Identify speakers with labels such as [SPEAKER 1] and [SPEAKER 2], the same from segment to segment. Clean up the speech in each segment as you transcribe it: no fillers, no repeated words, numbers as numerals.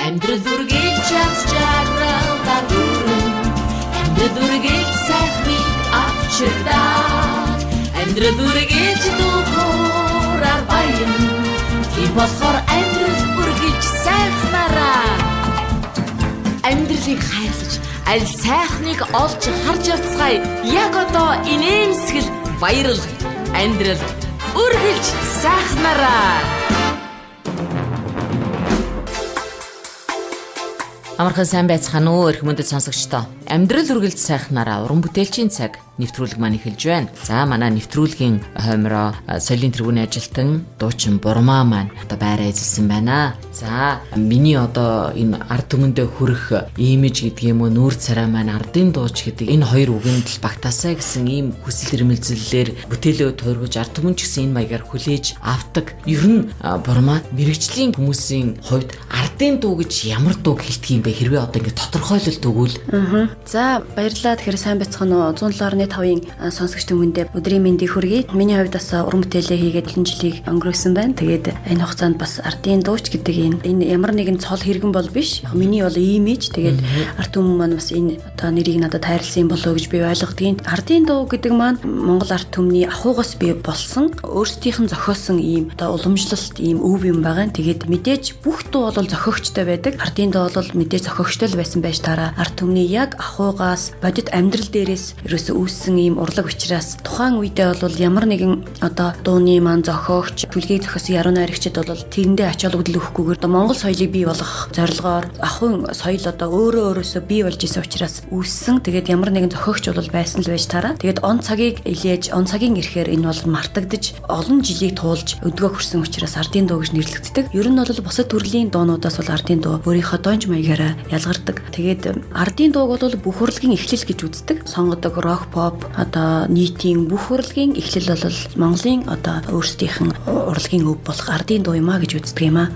[SPEAKER 1] Амьдрал үргэлж час жаргалаар хүрэн Амьдрал үргэлж сайхныг авчирдаг Амьдрал үргэлж духураар баян Тийм болохоор амьдрал үргэлж сайхнараа Амьдралыг хайрлаж аль сайхныг олж харж явцгаая Яг одоо инээмсгэл баярл Амьдрал үргэлж сайхнараа Амархан сайн байцгаана уу эрх мөндөд сонсогчдоо. Амьдрал үргэлж сайхнараа уран бүтээлчийн цаг нэвтрүүлэг маань эхэлж байна. За манай нэвтрүүлгийн хоймроо соёлын тэргүүний ажилтан дуучин Бурмаа маань одоо байраа эзэлсэн байна. За миний одоо энэ ард түмэндээ хүрэх имиж гэдэг юм уу нүүр царай маань ардын дууч гэдэг энэ хоёр үгэнд л багтаасаа гэсэн ийм хүсэл эрмэлзлэлээр бүтээлөө туургаж ард түмэн ч гэсэн энэ маягаар хүлээж авдаг. Ер нь Бурмаа мэрэгжлийн хүмүүсийн хувьд ардын дуу гэж ямар дуу хэлдэг юм бэ? Хэрвээ одоо ингэ тодорхойлолт өгвөл.
[SPEAKER 2] За баярлалаа. Тэгэхээр сайн байцгаана уу? 107.5-ын сонсогч түмэндээ өдрийн мэндийг хүргэе. Миний хувьд бас уран бүтээлээ хийгээд олон жилийг өнгөрөөсөн байна. Тэгээд энэ хугацаанд бас ардын дууч гэдэг энэ ямар нэгэн цол хэрэгэн бол биш. Миний бол имиж. Тэгээд ард түмэн маань бас энэ одоо нэрийг надад хайрлсан болоо гэж би ойлгодгийн. Ардын дуу гэдэг маань Монгол ард түмний ахуйгаас бий болсон өөрсдийнх нь зохиосон ийм одоо уламжлалт ийм өв юм байгаа. Тэгээд мэдээж бүх дуу бол зохиогчтой байдаг. Ардын дуу бол мэдээж зохиогчтой л байсан байж таараа ард түмний яг ахуйгаас бодит амьдрал дээрээс ерөөсөө үүссэн ийм урлаг учраас тухайн үедээ бол ямар нэгэн одоо дууны маань зохиогч бүлгийг зохиосон яруу найрагчид бол тэрэндээ ач холбогдол өгөхгүйгээр одоо Монгол соёлыг бий болгох зорилгоор ахуйн соёл одоо өөрөөсөө бий болж исэн учраас үүссэн. Тэгээд ямар нэгэн зохиогч бол байсан л байж таараа. Тэгээд он цагийг илээж он цагийн ирэхээр энэ бол мартагдж олон жилийг туулж өдгөө хүрсэн учраас ардын дуу гэж нэрлэгддэг. Ер нь бол бусад төрлийн дуунуудаас бол ардын дуу өөрийнхөө донж маягаараа ялгардаг. Тэгээд ардын дууг бол бүх урлагийн эхлэл гэж үздэг. Сонгодог рок, поп одоо нийтийн бүх урлагийн эхлэл бол Монголын одоо өөрсдийнх нь урлагийн өв болох ардын дуу юм а гэж үздэг юм а.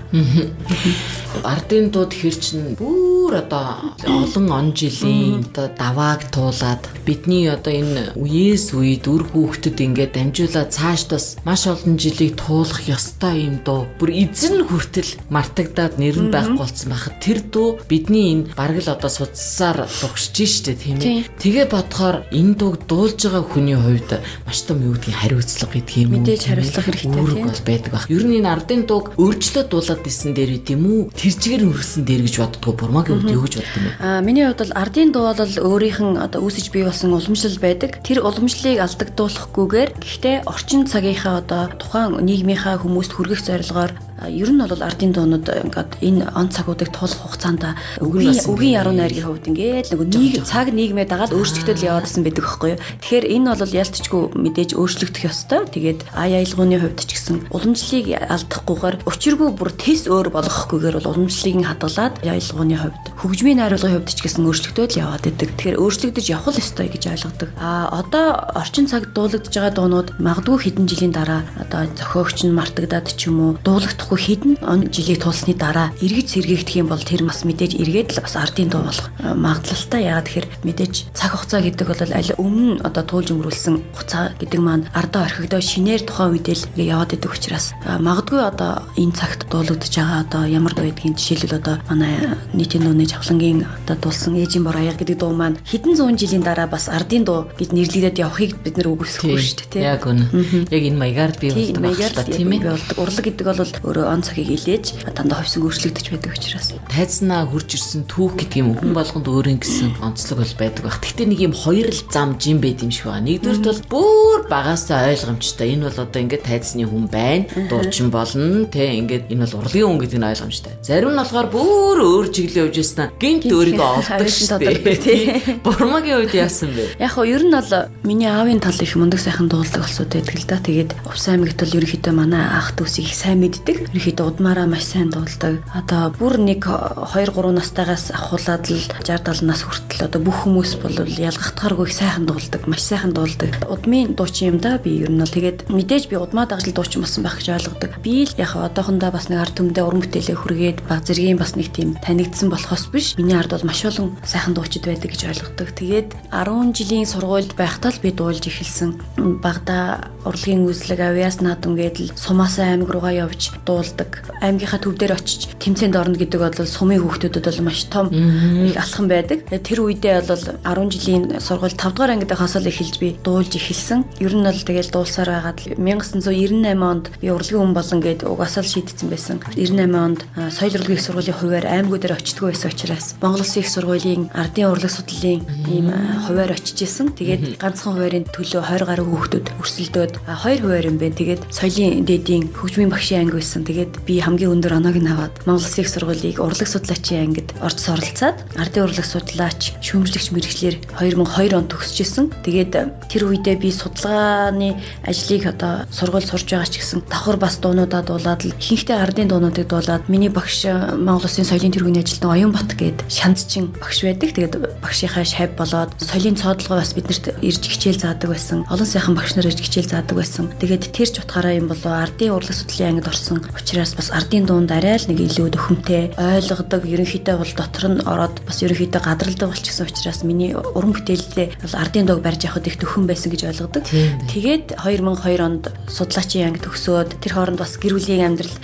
[SPEAKER 1] Ардын дуу тэр чинь бүр одоо олон он жилийн одоо давааг туулаад бидний одоо энэ үеэс үед үр хүүхдэд ингээд дамжуулаад цааш бас маш олон жилийг туулах ёстой юм дуу. Бүр эзэн хүртэл мартагдаад нэр нь байхгүй болсон байхад тэр дуу бидний энэ бараг л одоо судалсаар дугшиж штэ тийм ээ. Тэгээ бодохоор энэ дууг дуулж байгаа хүний хувьд маш том юу гэдгийг хариуцлага гэдэг юм уу?
[SPEAKER 2] Мэдээж хариуцлага хэрэгтэй тийм
[SPEAKER 1] бол байдаг баг. Ер нь энэ ардын дууг өөрчлөө дуулаад исэн дээр үт юм уу? Тэр чигээр өргөсөн дээр гэж боддгоо Бурмаагийн хувьд юу гэж бодд юм бэ?
[SPEAKER 2] Миний хувьд бол ардын дуу бол өөрийнх нь одоо үүсэж бий болсон уламжлал байдаг. Тэр уламжлалыг алдагдуулахгүйгээр гэхдээ орчин цагийнхаа одоо тухайн нийгмийнхаа хүмүүст хүргэх зорилгоор ер нь бол ардын дуунууд ингээд энэ он цагуудыг туулах хугацаанд үгийн яруу найргийн хувьд ингээд нэг цаг нийгмээ дагаад өөрчлөлтөд яваадсан байдаг байхгүй юу. Тэгэхээр энэ бол ялтчгүй мэдээж өөрчлөгдөх ёстой. Тэгээд аялгууны хувьд ч гэсэн уламжлалыг алдахгүйгээр учиргүй бүр тэс өөр болгохгүйгээр бол уламжлалыг хадгалаад аялгууны хувьд хөгжмийн найруулгын хувьд ч гэсэн өөрчлөгдөд яваад байдаг. Тэгэхээр өөрчлөгдөж явах ёстой гэж ойлгодог. Одоо орчин цаг дуулагдж байгаа дуунууд магадгүй хэдэн жилийн дараа одоо зохиогч нь мартагдаад ч юм уу дуулагдах хэдэн он жилийг туулсны дараа эргэж сэргээгдэх юм бол тэр бас мэдээж эргээд л бас ардын дуу болох магадлалтай. Яагаад тэгэхээр мэдээж цаг хугацаа гэдэг бол аль өмнө одоо туулж өнгөрүүлсэн хугацаа гэдэг маань ардаа орхигдоо шинээр тухайн үедээ л яваад идэг учраас магадгүй одоо энэ цагт дуулагдж байгаа одоо ямар дуу гэдгийг жишээлбэл одоо манай нийтийн дууны жавхлангийн одоо дуулсан ээжийн бор аяга гэдэг дуу маань хэдэн зуун жилийн дараа бас ардын дуу гэж нэрлэгдээд явахыг бид нэр үгүйсэхгүй шүү дээ.
[SPEAKER 1] Яг үнэ. Яг энэ маягаар би болдог
[SPEAKER 2] тийм ээ. Урлаг гэдэг бол он цагийг илээж дандаа ховсон өөрчлөгдөж байдаг учраас
[SPEAKER 1] тайзнаа хурж ирсэн түүх гэдэг юм хүн болгонд өөрийн гэсэн онцлог бол байдаг баг. Гэхдээ нэг юм хоёр л зам жим байд юм шиг байна. Нэгдүгürt бол бүр багаасаа ойлгомжтой. Энэ бол одоо ингээд тайзны хүн байна. Дуучин болно. Тэ ингээд энэ бол урлагийн хүн гэдэг нь ойлгомжтой. Зарим нь болохоор бүр өөр чиглэлээ явж яснаа гинт өөрийгөө олдог шүү дээ. Бурмаагийн үед яасан бэ?
[SPEAKER 2] Яг хоо ер нь бол миний аавын тал их мундаг сайхан дуулдаг болсууд байдаг л да. Тэгээд Увс аймагт бол ерөнхийдөө манай ах дүүсийг их сайн мэддэг. Ерөнхийдөө удмаараа маш сайн дуулдаг. Одоо бүр нэг 2 3 настайгаас ахуулаад л 60 70 нас хүртэл одоо бүх хүмүүс бол ялгахдаггүй их сайхан дуулдаг, маш сайхан дуулдаг. Удмын дуучин юм да би ер нь бол тэгээд мэдээж би удмаа дагжил дуучин болсон байх гэж ойлгодог. Би л яг одоохондоо бас нэг ард түмдээ уран бүтээлээ хүргээд баг зэргийн бас нэг тийм танигдсан болохоос биш. Миний ард бол маш олон сайхан дуучид байдаг гэж ойлгодог. Тэгээд 10 жилийн сургуульд байхдаа л би дуулж эхэлсэн. Багада урлагийн үзлэг авьяас наадам гэдэл Сумаасан аймаг руугаа явж дуулдаг. Аймгийнхаа төв дээр очиж тэмцээнд орно гэдэг бол сумын хүүхдүүдэд бол маш том их алхам байдаг. Тэр үедээ бол 10 жилийн сургууль 5 дугаар ангид хасаал эхэлж би дуулж эхэлсэн. Ер нь бол тэгэл дуулсаар байгаад 1998 онд би урлагийн хүн болон гээд угаасаа л шийдсэн байсан. 98 онд соёл урлагийн их сургуулийн хуваар аймагуудаар очтгоо байсан учраас Монгол Улсын их сургуулийн ардын урлаг судлалын ийм хуваар очиж исэн. Тэгээд ганцхан хуваарийн төлөө 20 гаруй хүүхдүүд өрсөлдөөд 2 хуваар юм байна. Тэгээд соёлын дээдийн хөгжмийн багшийн анги байсан. Тэгээд би хамгийн өндөр оноог нь аваад Монгол Улсын их сургуулийг урлаг судлаачийн ангид орж оролцоод ардын урлаг судлаач шүүмжлэгч мэргэжлэр 2002 онд төгсөжсэн. Тэгээд тэр үедээ би судалгааны ажлыг одоо сургууль сурж байгаа ч гэсэн давхар бас дуунуудаа дуулаад л ихэнхдээ ардын дуунуудыг дуулаад миний багш Монгол Улсын соёлын тэргүүний ажилтан Оюнбат гээд шандчин багш байдаг. Тэгээд багшийнхаа шав болоод соёлын цоодлогоо бас биднэрт ирж хичээл заадаг байсан. Олон сайхан багш нар ирж хичээл заадаг байсан. Тэгээд тэр ч утгаараа юм болоо ардын урлаг судлалын ангид орсон учраас бас ардын дуунд арай л нэг илүү дөхөмтэй ойлгодог. Ерөнхийдөө бол дотор нь ороод бас ерөнхийдөө гадралдаг болчихсон учраас миний уран бүтээлдээ бол ардын дууг барьж явахад их дөхөм байсан гэж ойлгодог. Тэгээд 2002 онд судлаачийн анги төгсөөд тэр хооронд бас гэр бүлийн амьдрал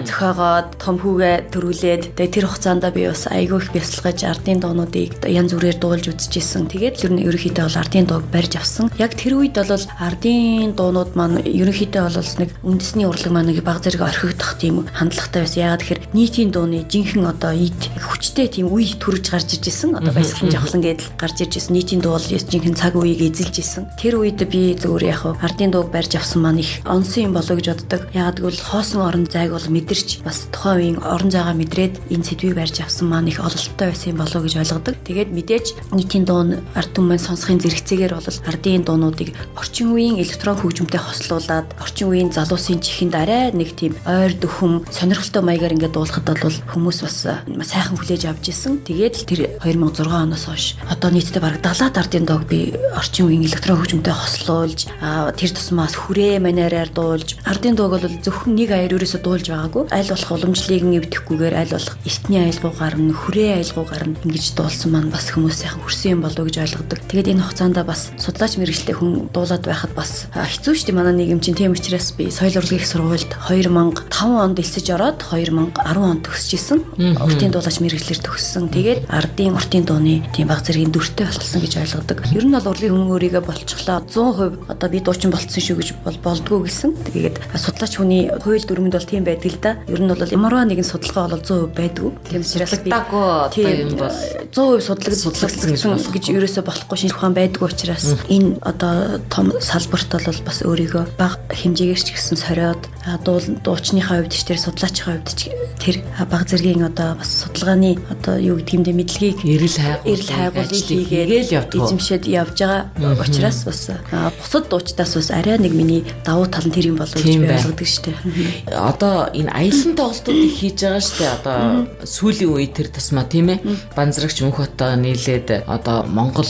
[SPEAKER 2] зохиогоод том хүүгээ төрүүлээд тэгээд тэр хугацаанд би бас айгүй их бясалгаж ардын дуунуудыг янз бүрээр дуулж үзчихсэн. Тэгээд ер нь ерөнхийдөө бол ардын дууг барьж авсан. Яг тэр үед бол ардын дуунууд маань ерөнхийдөө бол нэг үндэсний урлаг маань нэг баг зэрэг орхигдох тийм хандлагатай байсан. Яагаад тэгэхээр нийтийн дууны жинхэнэ одоо ид хүчтэй тийм үе төрж гарч ирж исэн. Одоо баясгалан жавхлан гэдэл гарч ирж исэн. Нийтийн дуу бол жинхэнэ цаг үеийг эзэлж исэн. Тэр үед би зөвөр яг ардын дууг барьж авсан маань их онсон юм болоо гэж боддог. Яагаад гэвэл хоосон орон зайг бол мэдэрч бас тухайн үеийн орон зайгаа мэдрээд энэ сэдвийг барьж авсан маань их ололттой байсан юм болоо гэж ойлгодог. Тэгээд мэдээж нийтийн дуу ард түмэн сонсохын зэрэгцээгээр бол ардын дуунуудыг орчин үеийн электрон хөгжмөнтэй хослуулад орчин үеийн залуусын чихэнд арай нэг тийм ойр дөхөм сонирхолтой маягаар ингээд дуулахад бол хүмүүс бас сайхан хүлээж авч исэн. Тэгээд тэр 2006 оноос хойш одоо нийтдээ бараг 70 ардын дууг би орчин үеийн электрон хөгжмөнтэй хослуулж тэр тусмаас хүрээ манераар дуулж ардын дууг бол зөвхөн нэг аяр өрөөсө дуулж байгаагүй. Аль болох уламжлалыг нэвдэхгүйгээр аль болох эртний аялгаугаар нь хүрээ аялгаугаар нь ингэж дуулсан маань бас хүмүүс сайхан хүрсэн юм болоо гэж ойлгодог. Тэгээд энэ хугацаанд бас судлаач мэргэжлтэй хүн дуулаад байхад бас хэцүү шүү дээ. Манай нийгэм чинь тийм учраас би соёл урлагийн их сургуульд 2005 онд элсэж ороод 2010 онд төгсөжсэн. Уртын дуулаач мэргэжлэр төгссөн. Тэгээд ардын уртын дууны тийм баг зэргийн дүртэй болсон гэж ойлгодог. Ер нь бол урлагийн хүн өөрийгөө болчихлоо 100% одоо би дуучин болцсон шүү гэж болдгоо гэсэн. Тэгээд судлаач хүний хууль дүрмэнд бол тийм байдаг л да. Ер нь бол ямарваа нэгэн судалгаа бол 100% байдгүй. Тийм учраас би тийм бол 100% судлагдсан гэж ерөөсө болохгүй шинж ухаан байдгүй учраас энэ одоо том салбарт бол бас өөрийгөө бага хэмжээгээр ч гэсэн сориод дуучныхаа хувьд ч тэр судлаачийн хувьд ч тэр бага зэргийн одоо бас судалгааны одоо юу гэдэг юм дэ мэдлэгийг эрэл хайгуулыг хийгээд эзэмшээд явж байгаа учраас бас бусад дуучдаас бас арай нэг миний давуу тал нь тэр юм болов уу гэж би ойлгодог шүү дээ.
[SPEAKER 1] Одоо энэ аялан тоглолтуудыг хийж байгаа шүү дээ. Одоо сүүлийн үед тэр тусмаа тийм ээ Банзрагч Мөнхбатаа нийлээд одоо Монгол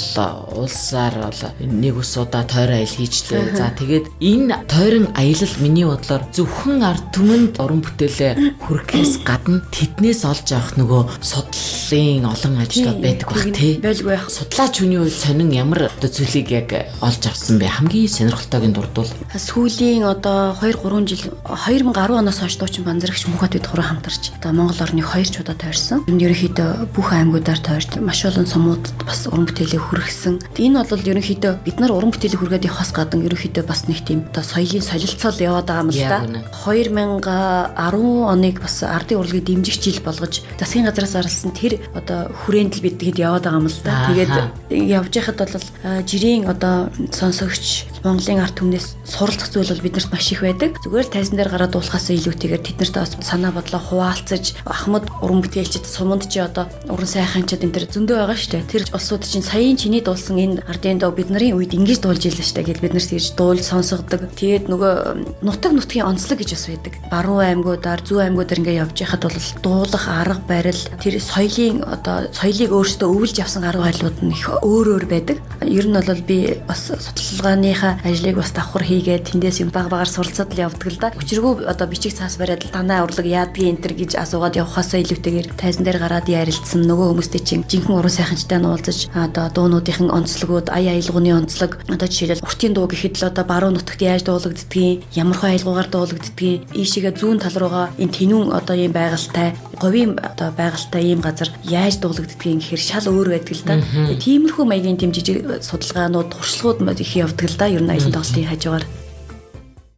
[SPEAKER 1] улсаар бол нэг ус удаа тойрон аялал хийжлээ. За тэгээд энэ тойрон аялал миний бодлоор зөвхөн ард түмэнд уран бүтээлээ хүргэхээс гадна тэднээс олж авах нөгөө судлалын олон ажлууд байдаг бах тий. Байлгүй яах. Судлаач хүний үед сонин ямар одоо зүйлийг яг олж авсан бэ? Хамгийн сонирхолтойг дурдвал
[SPEAKER 2] сүүлийн одоо 2-3 жил 2010 оноос хойш дуучин Банзрагч Мөнхбат бид гурван хамтарч одоо Монгол орныг 2 чудаа тойрсон. Энэ ерөнхийдөө бүх аймагуудаар тойрч маш олон сумуудад бас уран бүтээлээ хүргэсэн. Энэ бол ерөнхийдөө бид нар уран бүтээлээ хүргээд явахаас гадна ерөнхийдөө бас нэг тийм одоо соёлын солилцоол яваад байгаа юм л да. 2010 оныг бас ардын урлагийн дэмжигч жил болгож засгийн газраас зарласан тэр одоо хүрээнд л бид тэгэд яваад байгаа юм л да. Тэгээд явж байхад бол жирийн одоо сонсогч Монголын ард түмнээс суралцах зүйл бол биднэрт маш их байдаг. Зүгээр л тайзан дээр гараад дуулахаас илүүтэйгээр тэднэрт бас санаа бодлоо хуваалцаж ахмад уран бүтээлчид суманд чи одоо уран сайханчид энэ төр зөндөө байгаа шүү дээ. Тэр улсууд чинь саяын чиний дуулсан энэ ардын дуу бид нарын үед ингэж дуулж ийлээ шүү дээ гэж бид нарт ирж дуул сонсгодог. Тэгээд нөгөө нутаг нутгийн онцлог гэж бас байдаг. Баруун аймагуудаар зүүн аймагуудаар ингээ явж байхад бол дуулах арга барил тэр соёлын ардын одоо соёлыг өөрсдөө өвлж авсан арга барилууд нь их өөр байдаг. Ер нь бол би бас судалгааныхаа ажлыг бас давхар хийгээд тэндээс юм баг багаар суралцаад л явдаг л да. Өчиргөө одоо бичиг цаас бариад л танай урлаг яадгийн энтер гэж асуугаад явахаасаа илүүтэйгээр тайзан дээр гараад ярилцсан нөгөө хүмүүстэй чинь жинхэнэ уран сайханчтай нь уулзаж одоо дуунуудын онцлогуд ая аялгууны онцлог одоо жишээлбэл уртын дуу гэхэд л одоо баруун нутагт яаж дуулагддгийг ямархай аялгуугаар дуулагддгийг ийшээгээ зүүн тал руугаа энэ тэнүүн одоо ийм байгальтай говийн одоо байгальтай ийм газар яаж дуулагддгийг гэхээр шал өөр байдаг л да. Тиймэрхүү маягийн тэм жижиг судалгаанууд туршлагууд их явдаг л да. Ер нь аялын тоглолтын хажуугаар.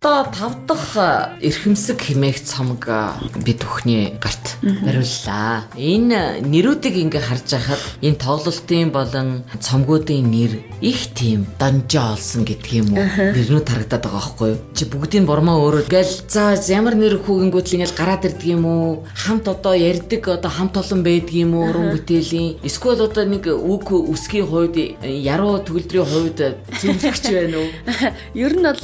[SPEAKER 1] Одоо 5 дахь эрхэмсэг хэмээх цомог бид бүхний гарт бариуллаа. Энэ нэрүүдийг ингээ харж байхад энэ тоглолтын болон цомгуудын нэр их тийм данжаа олсон гэдэг юм уу? Нэрнүүд харагдаад байгаа байхгүй юу? Чи бүгдийн бормоо өөрөө гэл за ямар нэр хүүгингүүд л ингээл гараад ирдэг юм уу? Хамт одоо ярьдаг одоо хамт олон байдаг юм уу? Уран бүтээлийн эсвэл одоо нэг үг үсгийн хувьд яруу төгөлдрийн хувьд зөвлөгч байна уу?
[SPEAKER 2] Ер нь бол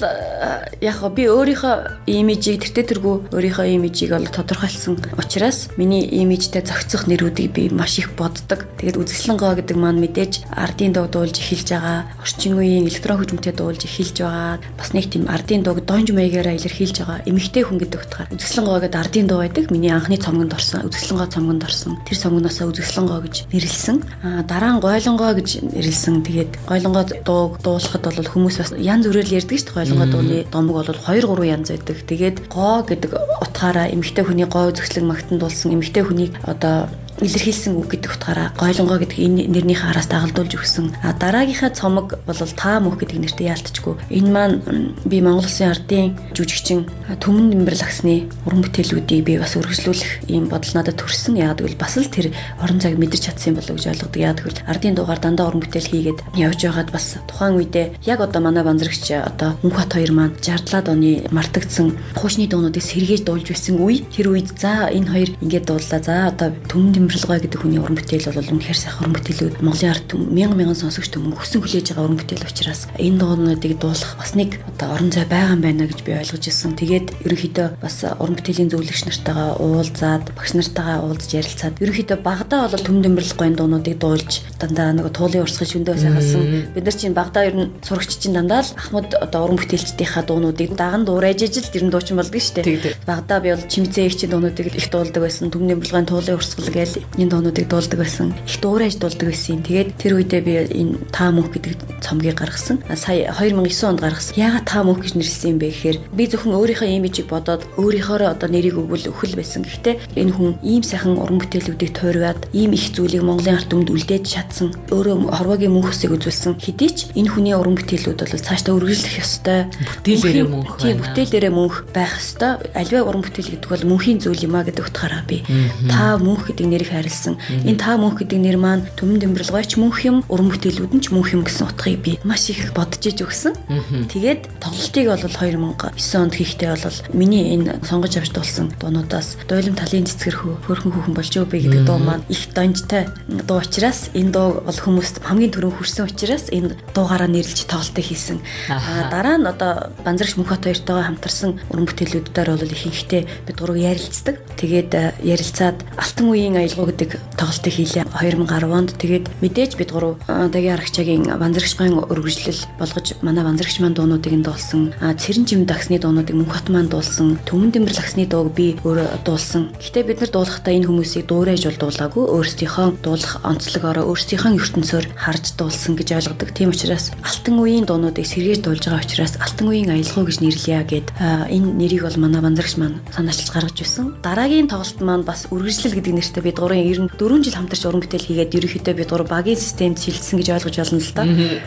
[SPEAKER 2] яг би өөрийнхөө имижийг тэртээ өөрийнхөө имижийг бол тодорхойлсон учраас миний имижтэй зохицох нэрүүдийг би маш их боддог. Тэгээд үзэсгэлэн гоо гэдэг маань мэдээж ардын дуу дуулж эхэлж байгаа, орчин үеийн электрон хөгжмөнтэй дуулж эхэлж байгаа. Бас нэг тийм ардын дууг донж маягаараа илэрхийлж байгаа. Эмэгтэй хүн гэдэг утгаар үзэсгэлэн гоо гэдэг ардын дуу байдаг. Миний анхны цомгонд орсон, үзэсгэлэн гоо цомгонд орсон. Тэр цомгоноосоо үзэсгэлэн гоо гэж нэрлсэн. Дараа нь гойлонгоо гэж нэрлсэн. Тэгээд гойлонгоо дууг дуулахад бол хүмүүс бас янз бүрээр ярьдаг шүү дээ. Гойлонгоо дууны домог бол 2-3 янз байдаг. Тэгээд гоо гэдэг утгаараа эмэгтэй хүний гоо үзэсгэлэг магтанд болсон эмэгтэй хүнийг одоо илэрхийлсэн үг гэдэг утгаараа гойлонгоо гэдэг энэ нэрнийхээ араас дагалдуулж өгсөн. Дараагийнхаа цомог бол таа мөх гэдэг нэртэй яалтчгүй. Энэ маань би Монгол Улсын ардын жүжигчин Түмэн Нэмбэр лагсны уран бүтээлүүдийг би бас өргөжлүүлэх ийм бодол надад төрсөн. Яг гэвэл бас л тэр орон зайг мэдэрч чадсан болов гэж ойлгодог. Яг гэвэл ардын дуугаар дандаа уран бүтээл хийгээд явж байгаад бас тухайн үедээ яг одоо манай банзрагч одоо Мөнхбат хоёр маань 60-аад оны мартагдсан хуучны дуунуудыг сэргээж дуулж байсан үе. Тэр үед за энэ хоёр ингээд дууллаа. За одоо Түмэн Нэмбэрлгой гэдэг хүний уран бүтээл бол үнэхээр сайхан уран бүтээлүүд Монголын ард мянган сонсогч түмэн хүссэн хүлээж байгаа уран бүтээл учраас энэ дуунуудыг дуулах бас нэг одоо орон зай байгаа юм байна гэж би ойлгож ирсэн. Тэгээд ерөнхийдөө бас уран бүтээлийн зөвлөгч нартайгаа уулзаад багш нартайгаа уулзж ярилцаад ерөнхийдөө багадаа бол Түмэн Нэмбэрлгой дуунуудыг дуулж дандаа нэг туулын урсгал шүндөө сайхалсан. Бид нар чинь багадаа ер нь сурагч чинь дандаа л Ахмад одоо уран бүтээлчдийнхаа дуунуудыг даган дуурайж ижил тэр нь дуучин болдог шүү дээ. Багадаа би бол Чимцээ ихчийн дуунуудыг их дуулдаг байсан. Түмэн Нэмбэрлгой туулын урсгал гээл энэ дуунуудыг дуулдаг байсан. Их дуурайж дуулдаг байсан. Тэгээд тэр үедээ би энэ таа мөнх гэдэг цомгийг гаргасан. Сая 2009 онд гаргасан. Яагаад таа мөнх гэж нэрлсэн юм бэ гэхээр би зөвхөн өөрийнхөө имижийг бодоод өөрийнхөө одоо нэрийг өгвөл өхөл байсан. Гэхдээ энэ хүн ийм сайхан уран бүтээлүүдийг туурваад ийм их зүйлийг Монголын ард түмэнд үлдээж чадсан. Өөрөө хорвогийн мөнхсийг үзүүлсэн. Хэдий ч энэ хүний уран бүтээлүүд бол цаашдаа үргэлжлэх ёстой.
[SPEAKER 1] Бүтээлээрээ мөнх.
[SPEAKER 2] Тийм бүтээлээрээ мөнх байх ёстой. Аливаа уран бүтээл гэдэг бол мөнхийн зүйл юм а гэдэг утгаараа би таа мөнх гэдэг нэрийг харилсан. Энэ таа мөнх гэдэг нэр маань Түмэн Нэмбэрлгойч мөнх юм, уран бүтээлүүд нь ч мөнх юм гэсэн утгыг би маш их бодож иж өгсөн. Тэгээд тоглолтыг бол 2009 онд хийхдээ бол миний энэ сонгож авч дуулсан дуунуудаас Дуйлам талын цэцгэр хөөрхөн хүүхэн болж өбэ гэдэг дуу маань их донжтой дуу учраас энэ дуу бол хүмүүст хамгийн түрүүн хүрсэн учраас энэ дуугаараа нэрлэж тоглолтыг хийсэн. Дараа нь одоо Банзрагч Мөнхбат хоёртойгоо хамтарсан уран бүтээлүүдээр бол ихэнхдээ бид гурав ярилцдаг. Тэгээд ярилцаад Алтан үеийн аялгау гэдэг тоглолтыг хийлээ 2010 онд. Тэгээд мэдээж бид гурав Дагийн Аргачаагийн Банзрагчгийн өргөжлөл болгож манай Банзрагч маань дуунуудыг нь дуулсан. Цэрэн жим дагсны дуунуудыг Мөнхбат маань дуулсан. Түмэн Нэмбэр лагсны дууг би өөрөө дуулсан. Гэхдээ бид нар дуулахдаа энэ хүмүүсийг дуурайж бол дуулаагүй. Өөрсдийнхөө дуулах онцлогоороо өөрсдийнхөө ертөнцөөр харж дуулсан гэж ойлгодог. Тийм учраас Алтан үеийн дуунуудыг сэргээж дуулж байгаа учраас Алтан үеийн аялгау гэж нэрлэе гэд энэ нэрийг бол манай Банзрагч маань санаачилж гаргаж байсан. Дараагийн тоглолт маань бас үргэлжлэл гэдэг нэртэй бид гурван 4 жил хамтарч уран бүтээл хийгээд ерөнхийдөө бид гурав багийн системд шилжсэн гэж ойлгож байна л да.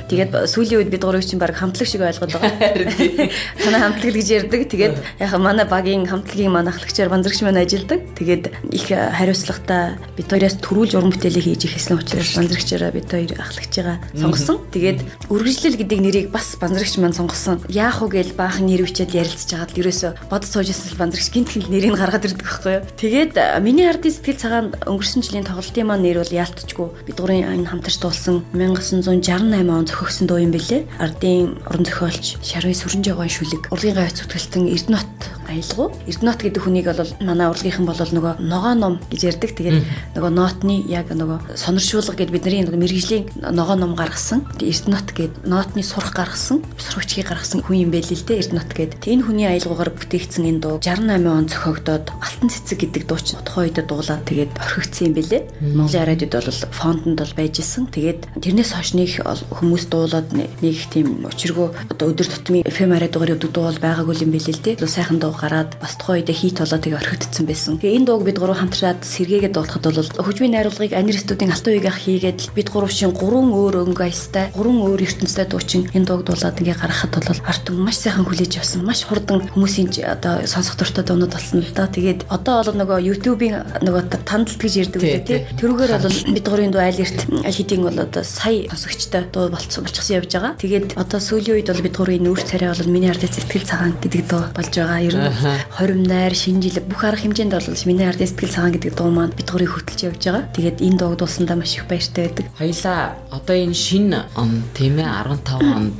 [SPEAKER 2] Тэгээд сүүлийн үед бид гурав чинь баг хамтлаг шиг ойлгоод байгаа. Танай хамтлаг гэж ярьдаг. Тэгээд яг манай багийн хамтлагийн маань ахлагчаар Банзрагч маань ажилладаг. Тэгээд их хариуцлагатай бид хоёроос төрүүлж уран бүтээлээ хийж ихсэн учраас Банзрагчаараа бид хоёр ахлагчгаа сонгосон. Тэгээд үргэлжлэл гэдэг нэрийг бас Банзрагч маань сонгосон. Яах вэ гээл баахан нэр хүчээд ярилцж байгаад ерөөсө бодож суужсэн Банзрагч гинт гинт нэрийг гаргаад ирдэг байхгүй юу. Тэгээд миний ардын сэтгэл цагаанд өнгөрсөн жилийн тоглолтын маань нэр бол яалтчгүй бид гурван энэ хамтарч дуулсан 1968 он зохиогдсон дуу юм бэлээ. Ардын уран зохиолч Шарвын Сүрэн Жавган шүлэг урлагийн гавьяц зүтгэлтэн Эрдэнэт аялгау. Эрдэнэт гэдэг хүнийг бол манай урлагийнхан бол нөгөө ногоо ном гэж ярьдаг. Тэгээд нөгөө нотны яг нөгөө сониршуулга гэдэг бидний мэрэгжлийн ногоо ном гаргасан. Эрдэнэт гэдэг нотны сурах гаргасан, сурагчийг гаргасан хүн юм байл л дээ Эрдэнэт гэдэг. Энэ хүний аялгаугаар бүтээгдсэн энэ дуу 68 он зохиогдоод Алтан цэцэг гэдэг дуучин тухайн үед дуулаад тэгээд орхигдсан юм бэлээ. Монголын радиод бол фондонд бол байж исэн. Тэгээд тэрнээс хойш нэг хүмүүс дуулаад нэг тийм учиргүй одоо өдөр тутмын FM радиогоор явдаг дуу бол байгаагүй юм бэлээ л дээ. Сайхан дуу гараад бас тухайн үед хит болоод тэгээд орхигдсан байсан. Тэгээ энэ дууг бид гурав хамтраад сэргээгээд дуулахад бол хөгжмийн найруулгыг Анирстуудын Алтан үеийг ах хийгээд бид гурав шин 3 өөр өнгө аястай 3 өөр ертөнцтэй дуучин энэ дууг дуулаад ингээ гаргахад бол ард түмэн маш сайхан хүлээж авсан. Маш хурдан хүмүүсийн одоо сонсох дуртай дуунууд болсон л да. Тэгээд одоо бол нөгөө YouTube-ийн нөгөө тандалт гэж ярьдаг үү тий. Тэрүүгээр бол бид гурийн дуу аль эрт аль хэдийн бол одоо сая сонсогчтой дуу болчихсон явж байгаа. Тэгээд одоо сүүлийн үед бол бид гурийн нүүр царай бол миний ардын сэтгэл цагаан гэдэг дуу болж байгаа. Ер нь хоримнайр шинжил бүх арга хэмжээнд бол миний ардын сэтгэл цагаан гэдэг дуу маань бид гурийг хөтлж явж байгаа. Тэгээд энэ дууг дуулсандаа маш их баяртай байдаг.
[SPEAKER 1] Хоёлаа одоо энэ шинэ он тийм ээ 15 онд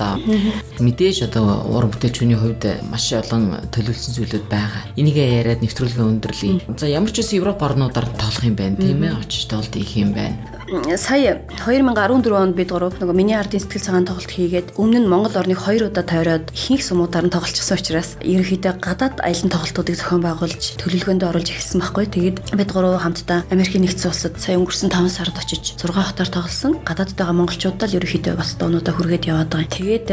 [SPEAKER 1] мэдээж одоо уран бүтээлчүүний хувьд маш олон төлөвлөсөн зүйлүүд байгаа. Энийгээ яриад нэвтрүүлгээ өндөрлөе. За ямар ч үс Европ орнуудаар тоглох юм байна тийм ээ очиж тоглолт хийх юм байна.
[SPEAKER 2] Сая 2014 онд бид гурав нөгөө миний ардын сэтгэл цагаан тоглолт хийгээд өмнө нь Монгол орныг 2 удаа тойроод ихэнх сумуудаар нь тоглолцсон учраас ерөнхийдөө гадаад аялын тоглолтуудыг зохион байгуулж төлөвлөгөөнд оруулж эхэлсэн байхгүй. Тэгээд бид гурав хамтдаа Америкийн нэгдсэн улсад сая өнгөрсөн 5 сард очиж 6 хотоор тоглосон. Гадаадд байгаа монголчуудаа л ерөнхийдөө бас дуунуудаа хүргээд яваад байгаа. Тэгээд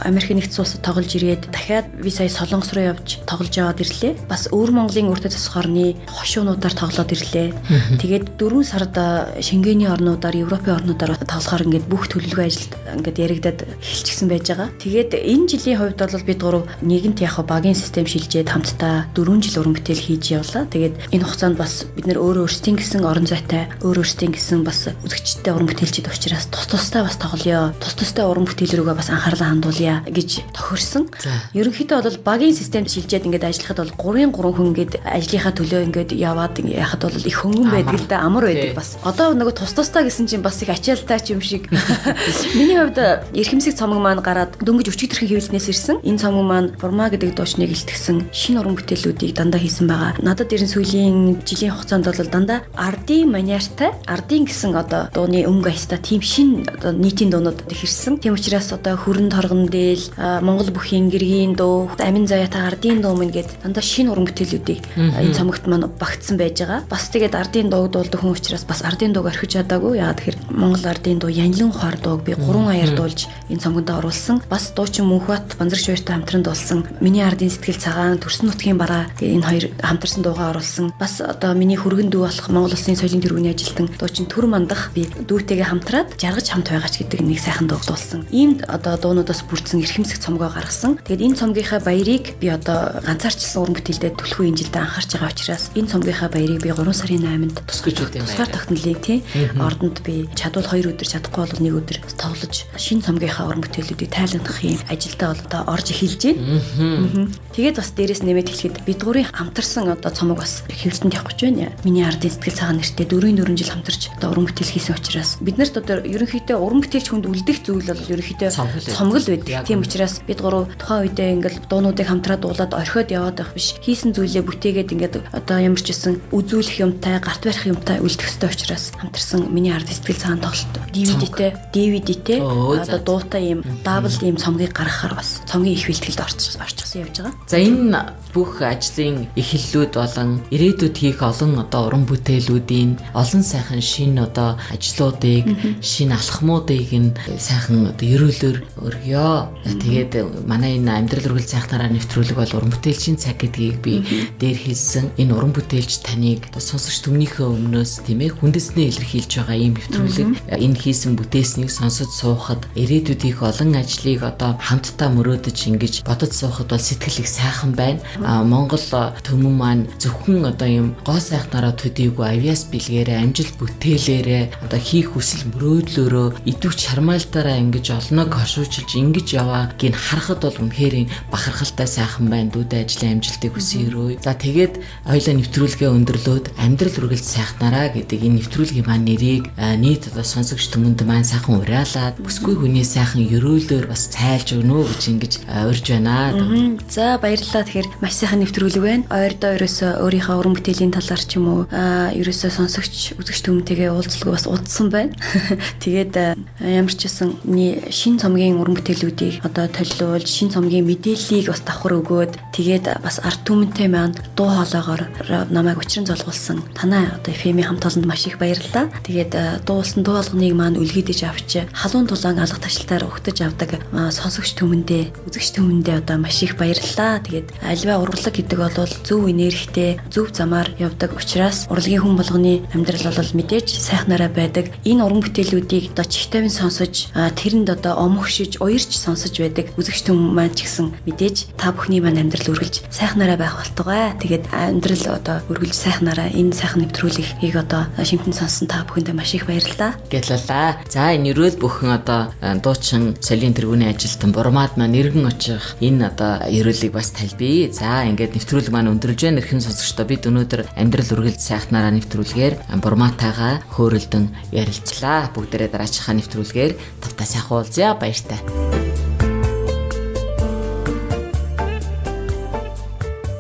[SPEAKER 2] Америкийн нэгдсэн улсад тоглож ирээд дахиад би сая Солонгос руу явж тоглож яваад ирлээ. Бас өвөр Монголын өртөө засах орны хошуунуудаар тоглоод ирлээ. Тэгээд 4 сард Шенгений орнуудаар, Европын орнуудаар тоглохоор ингээд бүх төлөвлөгөө ажилд ингээд яригадад эхэлчихсэн байж байгаа. Тэгээд энэ жилийн хувьд бол бид гурав нэгэнт яг багийн систем шилжээд хамтдаа 4 жил уран бүтээл хийж явлаа. Тэгээд энэ хугацаанд бас бид нэр өөрөө өөрсдийн гэсэн орон зайтай, өөрөө өөрсдийн гэсэн бас үзэгчтэй уран бүтээлчид учраас тусдаа бас тоглоё. Тусдаа уран бүтээл рүүгээ бас анхаарлаа хандуулъя гэж тохирсон. Ерөнхийдөө бол багийн системд шилжээд ингээд ажиллахад бол 3 хүн ингээд ажлынхаа төлөө ингээд яваад яхад бол их хөнгөн байдаг л да, амар байдаг бас. Одоо нөгөө тусдаа гэсэн чинь бас их ачаалттай ч юм шиг. Миний хувьд эрхэмсэг цомог маань гараад дөнгөж өчигдөрхөн хэвлэлнээс ирсэн. Энэ цомог маань Бурмаа гэдэг дуучныг илтгэсэн шинэ уран бүтээлүүдийг дандаа хийсэн байгаа. Надад ерэн сүүлийн жилийн хугацаанд бол дандаа ардын маниартай, ардын гэсэн одоо дууны өнгө аястай тийм шинэ одоо нийтийн дуунууд ирсэн. Тийм учраас одоо хүрэн торгон дээл, Монгол бүхийн гэргийн дуу, амин заяатай ардын дуу мэн гээд дандаа шинэ уран бүтээлүүдийг энэ цомогт маань багтсан байж байгаа. Бас тэгээд ардын дууг дуулдаг хүн учраас бас ардын дууг орхиж чадаагүй. Яагаад тэгэхээр Монгол ардын дуу Янлан ухаар дууг би 3 аяар дуулж энэ цомгонд оруулсан. Бас дуучин Мөнхбат Банзарч баяртай хамтран дуулсан Миний ардын сэтгэл цагаан, Төрсөн нутгийн бараа гэх энэ хоёр хамтарсан дуугаа оруулсан. Бас одоо миний хүргэн дүү болох Монгол Улсын соёлын тэргүүний ажилтан дуучин Түр мандах би дүүтэйгээ хамтраад жаргаж хамт байгаач гэдэг нэг сайхан дуу дуулсан. Ийм одоо дуунуудаас бүрдсэн эрхэмсэг цомгоо гаргасан. Тэгээд энэ цомгийнхаа баярыг би одоо ганцаарчсан уран бүтээлдээ түлхүү энэ жилдээ анхаарч байгаа учраас энэ цомгийнхаа баярыг би 3 сарын 8-нд
[SPEAKER 1] тусгаж өгд юм байна.
[SPEAKER 2] Тусгаар тогтнолыг тий ордонд би чадвал 2 өдөр чадахгүй бол 1 өдөр тоглож шинэ цомгийнхаа уран бүтээлүүдийг тайлбарлах юм ажилдаа бол одоо орж эхэлж байна. Тэгээд бас дээрэс нэмээд хэлэхэд бид гурийн хамтарсан одоо цомог бас хэвлэлтэнд явах гэж байна. Миний ардын сэтгэл цагаан нэртэй 4 жил хамтарч одоо уран бүтээл хийсэн учраас бид нарт одоо ерөнхийдөө уран бүтээлч хүнд үлдэх зүйл бол ерөнхийдөө цомог л байдаг. Тийм учраас бид гурав тухайн үедээ ингээл дуунуудыг хамтраад дуулаад орхиод яваад байх биш. Хийсэн зүйлээ бүтээгээд ингээд одоо ямар ч гэсэн үзүүлэх юмтай, гарт барих юмтай үлдэх ёстой учраас хамтарсан миний ардын сэтгэл цагаан тоглолт DVD-тэй одоо дуутай юм дабл юм цомгийг гаргахаар бас цомгийн их бэлтгэлд орчихсон явж байгаа.
[SPEAKER 1] За энэ бүх ажлын эхлэлүүд болон ирээдүйд хийх олон одоо уран бүтээлүүдийн олон сайхан шинэ одоо ажлуудыг шинэ алхмуудыг нь сайхан одоо ерөөлөөр өргөё. Тэгээд манай энэ амьдрал үргэлж сайхнараа нэвтрүүлэг бол уран бүтээлчийн цаг гэдгийг би дээр хэлсэн. Энэ уран бүтээлч таныг сонсогч түмнийхээ өмнөөс тийм ээ хүндэснээ илэрхийлж байгаа ийм нэвтрүүлэг. Энэ хийсэн бүтээснийг сонсож суухад ирээдүйд их олон ажлыг одоо хамтдаа мөрөөдөж ингэж бодож суухад бол сэтгэл их сайхан байна. Монгол төмөн маань зөвхөн одоо ийм гоо сайхнараа төдийгүй авьяас бэлгээрээ амжилт бүтээлээрээ одоо хийх хүсэл мөрөөдлөөрөө идэвх чармаалтаараа ингэж олног хоршуулж ингэж яваа гин харахад бол үнэхээр бахархалтай сайхан байна. Дүүдэ ажлын амжилтыг хүсээрөө. За тэгээд хоёлаа нэвтрүүлгээ өндөрлөөд амьдрал үргэлж сайхнараа гэдэг энэ нэвтрүүлгийн маань нэрийг нэвтрүүлгийг нийт одоо сонсогч түмэнд маань сайхан уриалаад бүсгүй хүний сайхан ерөөлөөр бас цайлж өгнө гэж ингэж урьж байна.
[SPEAKER 2] За баярлалаа. Тэгэхээр маш сайхан нэвтрүүлэг байна. Ойрдоо ерөөсөө өөрийнхөө уран бүтээлийн талаар ч юм уу ерөөсөө сонсогч үзэгч түмэнтэйгээ уулзалгүй бас удсан байна. Тэгээд ямар ч гэсэн шин цомгийн уран бүтээлүүдийг одоо толиулж шин цомгийн мэдээллийг бас давхар өгөөд тэгээд бас арт түмэнтэй маань дуу хоолойгоор намайг учран золгуулсан танай одоо FM-ийн хамт олонд маш их баярлалаа. Тэгээд дуулсан дуу алганыг маань үлгэдэж авч халуун тулаан алга ташлалтаар өгтөж авдаг сонсогч түмэндээ үзэгч түмэндээ одоо маш их баярлалаа. Тэгээд альва урлаг гэдэг бол зөв энергитэй зөв замаар явдаг учраас урлагийн хүн болгоны амьдрал бол мэдээж сайхнараа байдаг. Энэ уран бүтээлүүдийг одоо чихтэйвэн сонсож тэрэнд одоо омгшиж уярч сонсож байдаг үзэгч түмэн маань ч гэсэн мэдээж та бүхний маань амьдрал үргэлж сайхнараа байх болтугай. Тэгээд амьдрал одоо үргэлж сайхнараа энэ сайхан нэвтрүүлгийг одоо шимтэн сонссон та бүхэндээ маш их баярлалаа.
[SPEAKER 1] Гэрлэлаа. За энэ ерөөл бүхэн одоо дуучин солийн тэргүүний ажилтан Бурмаад маань иргэн очих энэ одоо ерөөлийг бас тайлбий. За ингээд нэвтрүүлэг маань өндөрлж байна. Эрхэм сонсогчдоо бид өнөөдөр амьдрал үргэлж сайхнараа нэвтрүүлгээр Бурмаатайгаа хөөрөлдөн ярилцлаа. Бүгдээрээ дараачихаа нэвтрүүлгээр тавтаа сайхан уулзъя. Баяртай.